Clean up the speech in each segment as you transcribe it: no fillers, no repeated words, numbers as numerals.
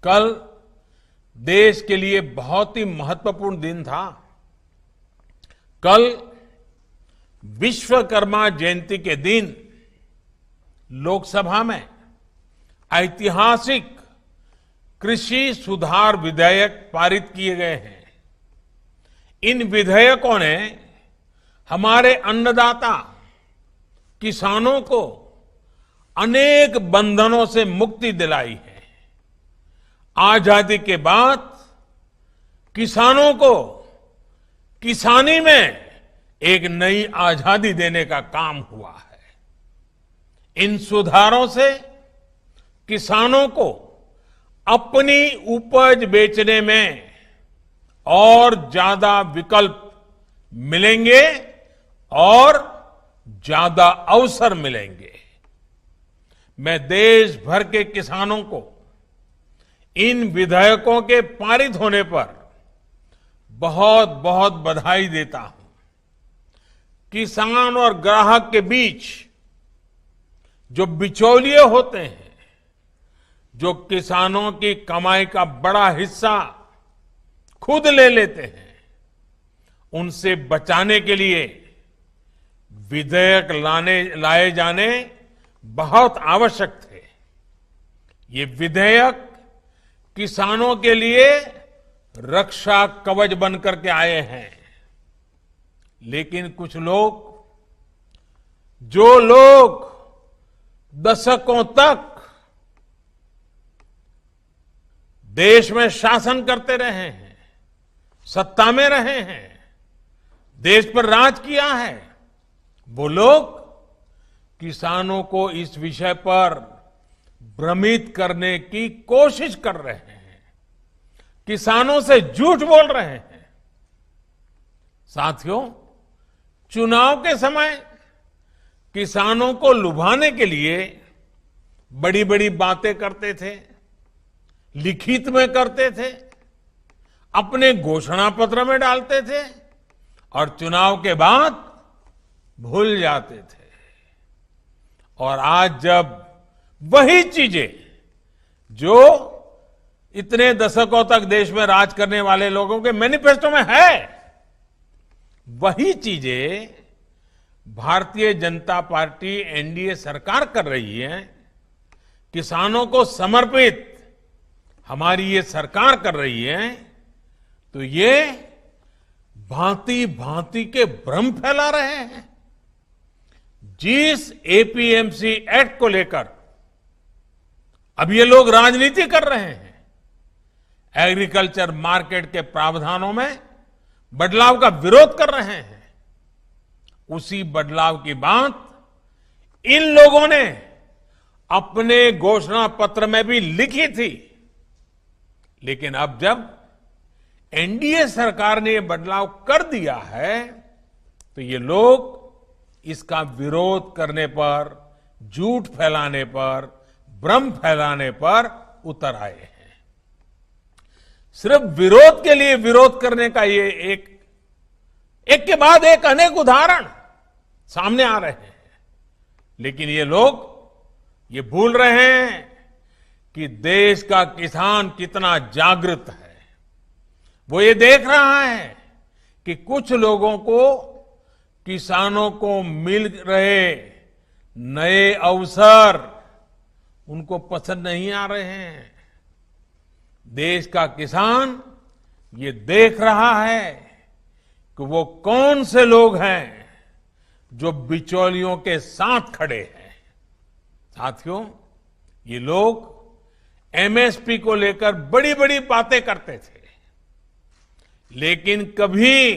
कल देश के लिए बहुत ही महत्वपूर्ण दिन था। कल विश्वकर्मा जयंती के दिन लोकसभा में ऐतिहासिक कृषि सुधार विधेयक पारित किए गए हैं। इन विधेयकों ने हमारे अन्नदाता किसानों को अनेक बंधनों से मुक्ति दिलाई है। आजादी के बाद किसानों को किसानी में एक नई आजादी देने का काम हुआ है। इन सुधारों से किसानों को अपनी उपज बेचने में और ज्यादा विकल्प मिलेंगे और ज्यादा अवसर मिलेंगे। मैं देश भर के किसानों को इन विधेयकों के पारित होने पर बहुत बहुत बधाई देता हूं। किसान और ग्राहक के बीच जो बिचौलिए होते हैं, जो किसानों की कमाई का बड़ा हिस्सा खुद ले लेते हैं, उनसे बचाने के लिए विधेयक लाए जाने बहुत आवश्यक थे। ये विधेयक किसानों के लिए रक्षा कवच बनकर के आए हैं। लेकिन कुछ लोग, जो लोग दशकों तक देश में शासन करते रहे हैं, सत्ता में रहे हैं, देश पर राज किया है, वो लोग किसानों को इस विषय पर भ्रमित करने की कोशिश कर रहे हैं, किसानों से झूठ बोल रहे हैं। साथियों, चुनाव के समय किसानों को लुभाने के लिए बड़ी बड़ी बातें करते थे, लिखित में करते थे, अपने घोषणा पत्र में डालते थे और चुनाव के बाद भूल जाते थे। और आज जब वही चीजें जो इतने दशकों तक देश में राज करने वाले लोगों के मैनिफेस्टो में है, वही चीजें भारतीय जनता पार्टी एनडीए सरकार कर रही है, किसानों को समर्पित हमारी ये सरकार कर रही है, तो ये भांति भांति के भ्रम फैला रहे हैं। जिस एपीएमसी एक्ट को लेकर अब ये लोग राजनीति कर रहे हैं, एग्रीकल्चर मार्केट के प्रावधानों में बदलाव का विरोध कर रहे हैं, उसी बदलाव की बात इन लोगों ने अपने घोषणा पत्र में भी लिखी थी। लेकिन अब जब एनडीए सरकार ने यह बदलाव कर दिया है, तो ये लोग इसका विरोध करने पर, झूठ फैलाने पर, भ्रम फैलाने पर उतर आए हैं। सिर्फ विरोध के लिए विरोध करने का ये एक के बाद एक अनेक उदाहरण सामने आ रहे हैं। लेकिन ये लोग ये भूल रहे हैं कि देश का किसान कितना जागृत है। वो ये देख रहा है कि कुछ लोगों को, किसानों को मिल रहे नए अवसर उनको पसंद नहीं आ रहे हैं। देश का किसान ये देख रहा है कि वो कौन से लोग हैं जो बिचौलियों के साथ खड़े हैं। साथियों, ये लोग एमएसपी को लेकर बड़ी बड़ी बातें करते थे, लेकिन कभी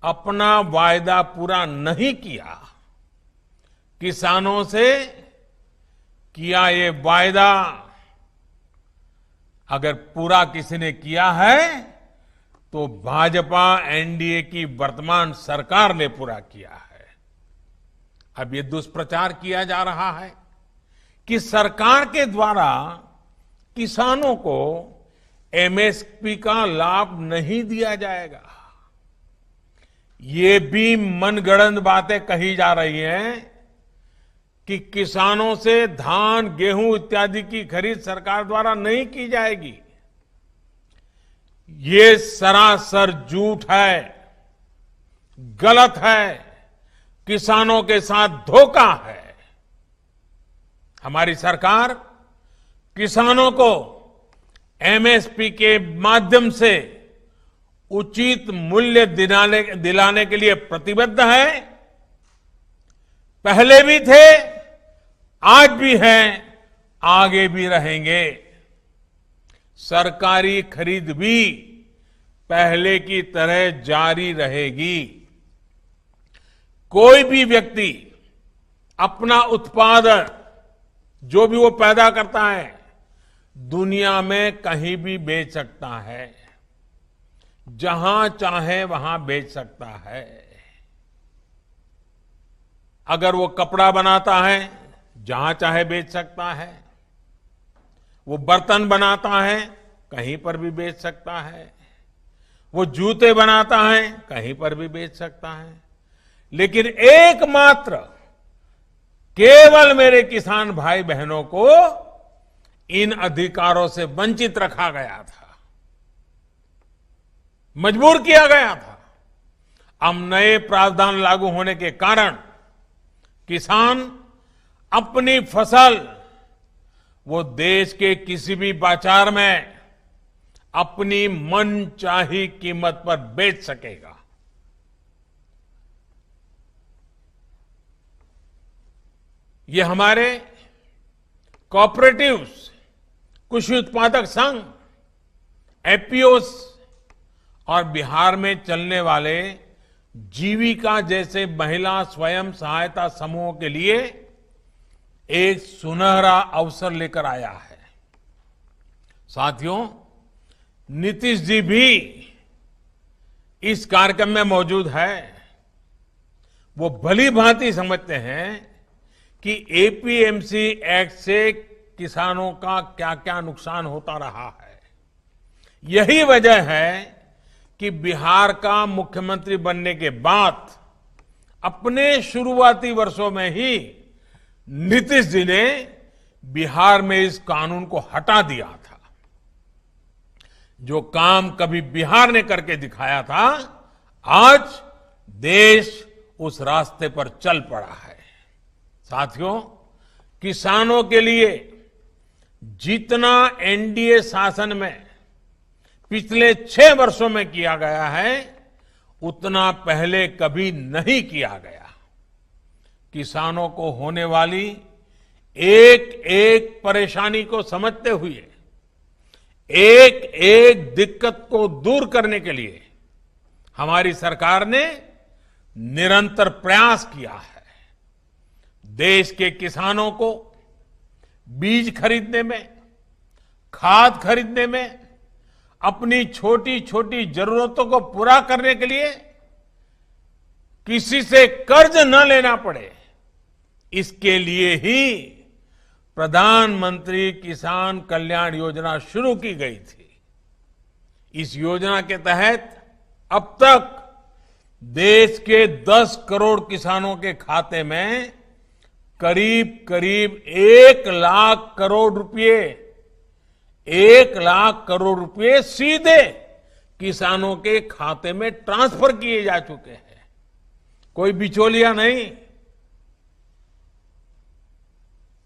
अपना वायदा पूरा नहीं किया। किसानों से किया ये वायदा अगर पूरा किसी ने किया है तो भाजपा एनडीए की वर्तमान सरकार ने पूरा किया है। अब ये दुष्प्रचार किया जा रहा है कि सरकार के द्वारा किसानों को एमएसपी का लाभ नहीं दिया जाएगा। ये भी मनगढ़ंत बातें कही जा रही हैं कि किसानों से धान, गेहूं इत्यादि की खरीद सरकार द्वारा नहीं की जाएगी, ये सरासर झूठ है, गलत है, किसानों के साथ धोखा है। हमारी सरकार किसानों को एमएसपी के माध्यम से उचित मूल्य दिलाने के लिए प्रतिबद्ध है। पहले भी थे, आज भी हैं, आगे भी रहेंगे। सरकारी खरीद भी पहले की तरह जारी रहेगी। कोई भी व्यक्ति अपना उत्पादन जो भी वो पैदा करता है दुनिया में कहीं भी बेच सकता है, जहां चाहे वहां बेच सकता है। अगर वो कपड़ा बनाता है जहां चाहे बेच सकता है, वो बर्तन बनाता है कहीं पर भी बेच सकता है, वो जूते बनाता है कहीं पर भी बेच सकता है। लेकिन एकमात्र केवल मेरे किसान भाई बहनों को इन अधिकारों से वंचित रखा गया था, मजबूर किया गया था। अब नए प्रावधान लागू होने के कारण किसान अपनी फसल वो देश के किसी भी बाजार में अपनी मनचाही कीमत पर बेच सकेगा। ये हमारे कोऑपरेटिव्स, कृषि उत्पादक संघ, एपीओस और बिहार में चलने वाले जीविका जैसे महिला स्वयं सहायता समूहों के लिए एक सुनहरा अवसर लेकर आया है। साथियों, नीतीश जी भी इस कार्यक्रम में मौजूद है। वो भली भांति समझते हैं कि एपीएमसी एक्ट से किसानों का क्या क्या नुकसान होता रहा है। यही वजह है कि बिहार का मुख्यमंत्री बनने के बाद अपने शुरुआती वर्षों में ही नीतीश जी ने बिहार में इस कानून को हटा दिया था। जो काम कभी बिहार ने करके दिखाया था, आज देश उस रास्ते पर चल पड़ा है। साथियों, किसानों के लिए जितना एनडीए शासन में पिछले 6 वर्षों में किया गया है, उतना पहले कभी नहीं किया गया। किसानों को होने वाली एक एक परेशानी को समझते हुए, एक एक दिक्कत को दूर करने के लिए हमारी सरकार ने निरंतर प्रयास किया है। देश के किसानों को बीज खरीदने में, खाद खरीदने में, अपनी छोटी छोटी जरूरतों को पूरा करने के लिए किसी से कर्ज न लेना पड़े, इसके लिए ही प्रधानमंत्री किसान कल्याण योजना शुरू की गई थी। इस योजना के तहत अब तक देश के 10 करोड़ किसानों के खाते में करीब करीब 1 लाख करोड़ रुपए 1 लाख करोड़ रुपए सीधे किसानों के खाते में ट्रांसफर किए जा चुके हैं। कोई बिचौलिया नहीं।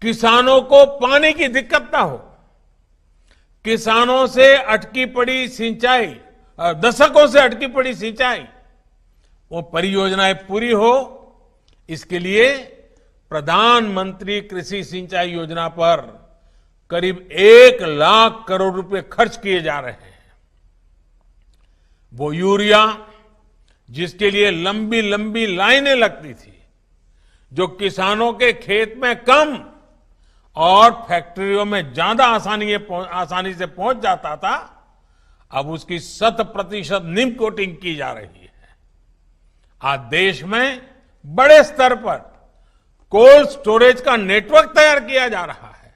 किसानों को पानी की दिक्कत ना हो, किसानों से अटकी पड़ी सिंचाई, दशकों से अटकी पड़ी सिंचाई, वो परियोजनाएं पूरी हो, इसके लिए प्रधानमंत्री कृषि सिंचाई योजना पर करीब 1 लाख करोड़ रुपए खर्च किए जा रहे हैं। वो यूरिया जिसके लिए लंबी लंबी लाइनें लगती थी, जो किसानों के खेत में कम और फैक्ट्रियों में ज्यादा आसानी से पहुंच जाता था, अब उसकी 100% निम कोटिंग की जा रही है। आज देश में बड़े स्तर पर कोल्ड स्टोरेज का नेटवर्क तैयार किया जा रहा है।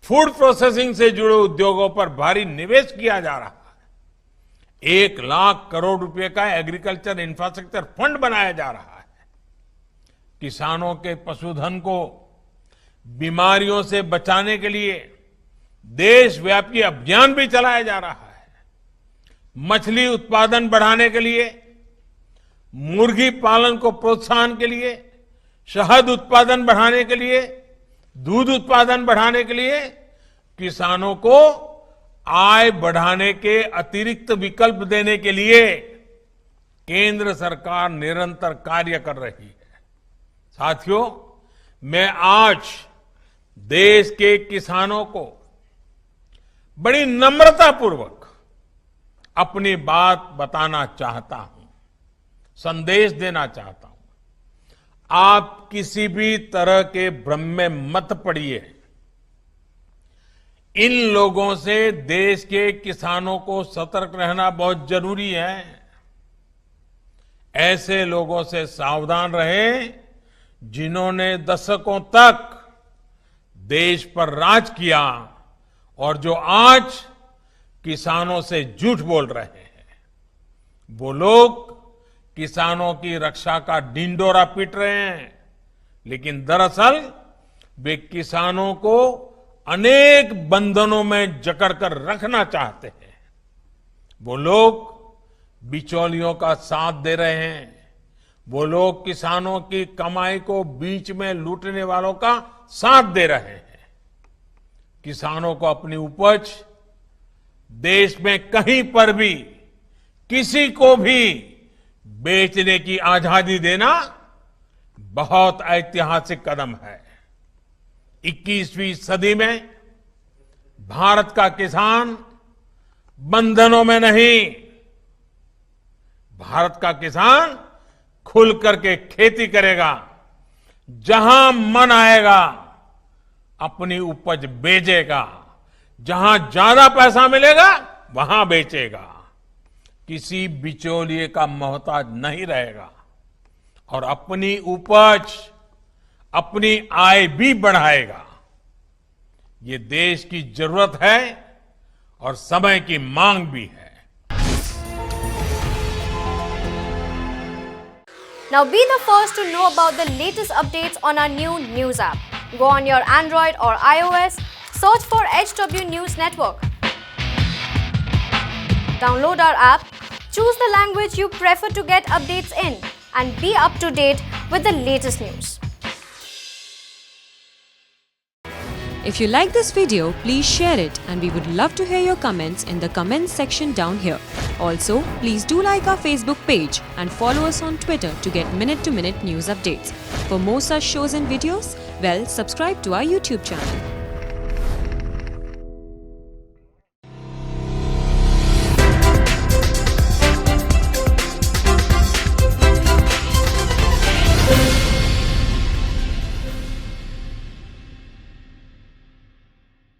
फूड प्रोसेसिंग से जुड़े उद्योगों पर भारी निवेश किया जा रहा है। 1 लाख करोड़ रुपए का एग्रीकल्चर इंफ्रास्ट्रक्चर फंड बनाया जा रहा है। किसानों के पशुधन को बीमारियों से बचाने के लिए देशव्यापी अभियान भी चलाया जा रहा है। मछली उत्पादन बढ़ाने के लिए, मुर्गी पालन को प्रोत्साहन के लिए, शहद उत्पादन बढ़ाने के लिए, दूध उत्पादन बढ़ाने के लिए किसानों को आय बढ़ाने के अतिरिक्त विकल्प देने के लिए केंद्र सरकार निरंतर कार्य कर रही है। साथियों, मैं आज देश के किसानों को बड़ी नम्रतापूर्वक अपनी बात बताना चाहता हूं, संदेश देना चाहता हूं। आप किसी भी तरह के भ्रम में मत पड़िए। इन लोगों से देश के किसानों को सतर्क रहना बहुत जरूरी है। ऐसे लोगों से सावधान रहें जिन्होंने दशकों तक देश पर राज किया और जो आज किसानों से झूठ बोल रहे हैं। वो लोग किसानों की रक्षा का ढिंढोरा पीट रहे हैं, लेकिन दरअसल वे किसानों को अनेक बंधनों में जकड़कर रखना चाहते हैं। वो लोग बिचौलियों का साथ दे रहे हैं। वो लोग किसानों की कमाई को बीच में लूटने वालों का साथ दे रहे हैं। किसानों को अपनी उपज देश में कहीं पर भी किसी को भी बेचने की आजादी देना बहुत ऐतिहासिक कदम है। 21वीं सदी में भारत का किसान बंधनों में नहीं, भारत का किसान खुल करके खेती करेगा, जहां मन आएगा अपनी उपज बेचेगा, जहां ज्यादा पैसा मिलेगा वहां बेचेगा, किसी बिचौलिए का मोहताज नहीं रहेगा और अपनी उपज, अपनी आय भी बढ़ाएगा। ये देश की जरूरत है और समय की मांग भी है। Now be the first to know about the latest updates on our new news app. Go on your Android or iOS, search for HW News Network. Download our app, choose the language you prefer to get updates in, and be up to date with the latest news. If you like this video, please share it, and we would love to hear your comments in the comments section down here. Also, please do like our Facebook page and follow us on Twitter to get minute-to-minute news updates. For more such shows and videos, well, subscribe to our YouTube channel.